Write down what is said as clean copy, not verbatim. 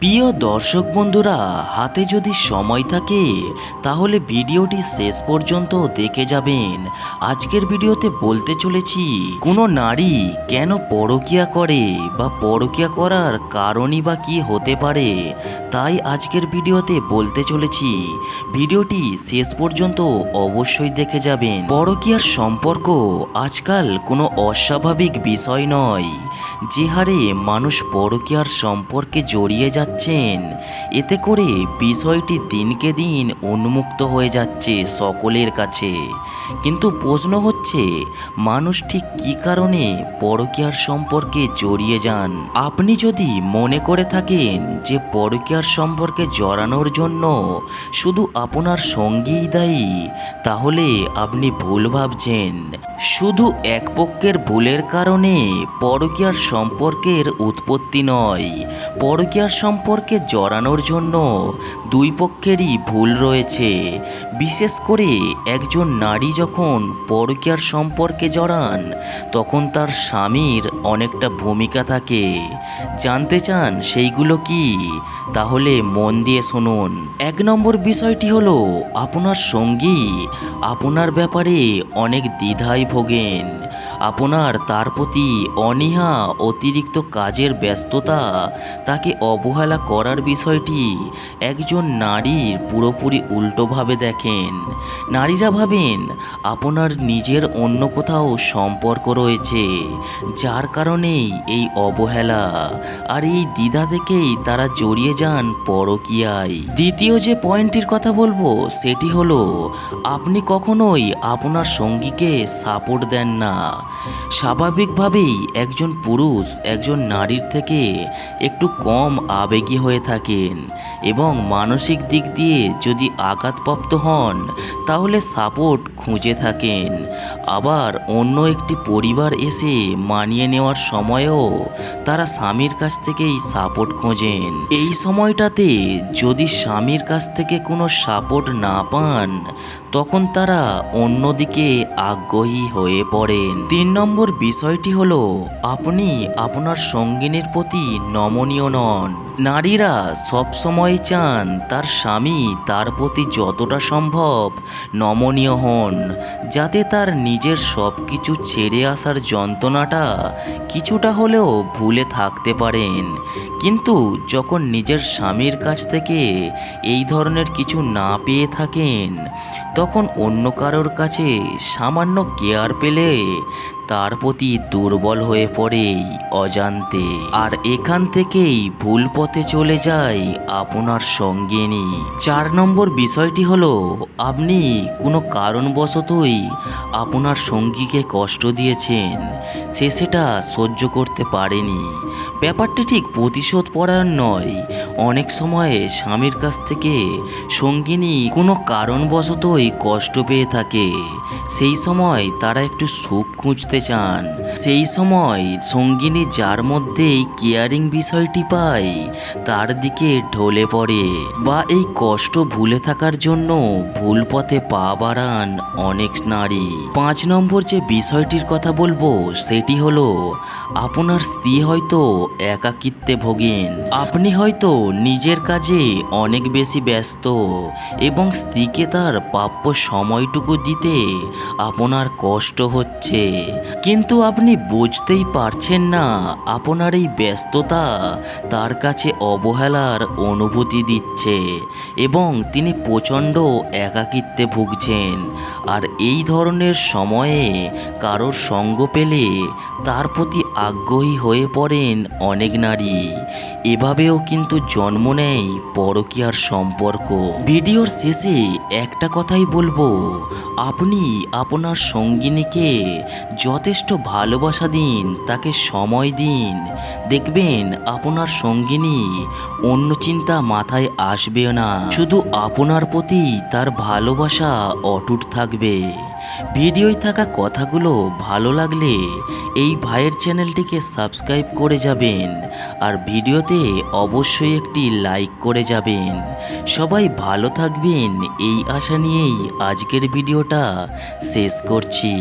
প্রিয় দর্শক বন্ধুরা, হাতে যদি সময় থাকে তাহলে ভিডিওটি শেষ পর্যন্ত দেখে যাবেন। আজকের ভিডিওতে বলতে চলেছি কোনো নারী কেন পরকীয়া করে বা পরকীয়া করার কারণই বা কী হতে পারে, তাই আজকের ভিডিওতে বলতে চলেছি। ভিডিওটি শেষ পর্যন্ত অবশ্যই দেখে যাবেন। পরকীয়ার সম্পর্ক আজকাল কোনো অস্বাভাবিক বিষয় নয়। যে হারে মানুষ পরকীয়ার সম্পর্কে জড়িয়ে যাচ্ছেন, এতে করে বিষয়টি দিনকে দিন উন্মুক্ত হয়ে যাচ্ছে সকলের কাছে। কিন্তু প্রশ্ন হচ্ছে, মানুষ ঠিক কী কারণে পরকীয়ার সম্পর্কে জড়িয়ে যান? আপনি যদি মনে করে থাকেন যে পরকীয়ার সম্পর্কে জড়ানোর জন্য শুধু আপনার সঙ্গীই দায়ী, তাহলে আপনি ভুল ভাবছেন। শুধু এক পক্ষের ভুলের কারণে পরকীয়ার সম্পর্কের উৎপত্তি নয়। পরকীয়ার সম্পর্কে জড়ানোর জন্য দুই পক্ষেরই ভুল রয়েছে। বিশেষ করে একজন নারী যখন পরকীয়ার সম্পর্কে জড়ান, তখন তার স্বামীর অনেকটা ভূমিকা থাকে। জানতে চান সেইগুলো কি? তাহলে মন দিয়ে শুনুন। এক নম্বর বিষয়টি হলো, আপনার সঙ্গী আপনার ব্যাপারে অনেক দ্বিধায় ভোগেন। আপনার তার প্রতি অনীহা, অতিরিক্ত কাজের ব্যস্ততা, তাকে অবহেলা করার বিষয়টি একজন নারীর পুরোপুরি উল্টোভাবে দেখেন। নারীরা ভাবেন আপনার নিজের অন্য কোথাও সম্পর্ক রয়েছে, যার কারণেই এই অবহেলা আর এই দ্বিধা থেকেই তারা জড়িয়ে যান পরকীয়ায়। দ্বিতীয় যে পয়েন্টটির কথা বলবো সেটি হলো, আপনি কখনোই আপনার সঙ্গীকে সাপোর্ট দেন না। স্বাভাবিকভাবেই একজন পুরুষ একজন নারীর থেকে একটু কম আবেগী হয়ে থাকেন এবং মানসিক দিক দিয়ে যদি আঘাতপ্রাপ্ত হন তাহলে সাপোর্ট খুঁজে থাকেন। আবার অন্য একটি পরিবার এসে মানিয়ে নেওয়ার সময়ও তারা স্বামীর কাছ থেকেই সাপোর্ট খোঁজেন। এই সময়টাতে যদি স্বামীর কাছ থেকে কোনো সাপোর্ট না পান, তখন তারা অন্যদিকে আগ্রহী হয়ে পড়েন। 3 নম্বর বিষয়টি হলো, আপনি আপনার সঙ্গিনীর প্রতি নমনীয় নন। নারীরা সবসময় চান তার স্বামী তার প্রতি যতটা সম্ভব নমনীয় হন, যাতে তার নিজের সব কিছু ছেড়ে আসার যন্ত্রণাটা কিছুটা হলেও ভুলে থাকতে পারেন। কিন্তু যখন নিজের স্বামীর কাছ থেকে এই ধরনের কিছু না পেয়ে থাকেন, তখন অন্য কারোর কাছে সামান্য কেয়ার পেলে তার প্রতি দুর্বল হয়ে পড়ে অজান্তে। আর এখান থেকেই ভুল পথে চলে যায় আপনার সঙ্গিনী। 4 নম্বর বিষয়টি হলো, আপনি কোনো কারণবশতই আপনার সঙ্গীকে কষ্ট দিয়েছেন, সে সেটা সহ্য করতে পারেনি। ব্যাপারটি ঠিক প্রতিশোধ পরায়ণ নয়। অনেক সময়ে স্বামীর কাছ থেকে সঙ্গিনী কোনো কারণবশতই কষ্ট পেয়ে থাকে। সেই সময় তারা একটু সুখ খুঁজতে চান। সেই সময় সঙ্গিনী যার মধ্যেই কেয়ারিং বিষয়টি পায়, তার দিকে ঢলে পড়ে বা এই কষ্ট ভুলে থাকার জন্য ভুল পথে পা বাড়ান অনেক নারী। 5 নম্বর যে বিষয়টির কথা বলবো সেটি হলো, আপনার স্ত্রী হয়তো একাকিত্বে ভোগেন। আপনি হয়তো নিজের কাজে অনেক বেশি ব্যস্ত এবং স্ত্রীকে তার প্রাপ্য সময়টুকু দিতে আপনার কষ্ট হচ্ছে, কিন্তু আপনি বুঝতেই পারছেন না আপনার এই ব্যস্ততা তার কাছে অবহেলার অনুভূতি দিচ্ছে এবং তিনি প্রচণ্ড একাকিত্বে ভুগছেন। আর এই ধরনের সময়ে কারোর সঙ্গ পেলে তার প্রতি আগ্রহী হয়ে পড়েন অনেক নারী। এভাবেও কিন্তু জন্ম নেয় পরকীয়ার সম্পর্ক। ভিডিওর শেষে একটা কথাই বলবো, আপনি আপনার সঙ্গিনীকে যথেষ্ট ভালোবাসা দিন, তাকে সময় দিন। দেখবেন আপনার সঙ্গিনী অন্য চিন্তা মাথায় আসবে না, শুধু আপনার প্রতি তার ভালোবাসা অটুট থাকবে। ভিডিওয় থাকা কথাগুলো ভালো লাগলে এই ভাইয়ের চ্যানেলটিকে সাবস্ক্রাইব করে যাবেন আর ভিডিওতে অবশ্যই একটি লাইক করে যাবেন। সবাই ভালো থাকবেন এই আশা নিয়েই আজকের ভিডিওটা শেষ করছি।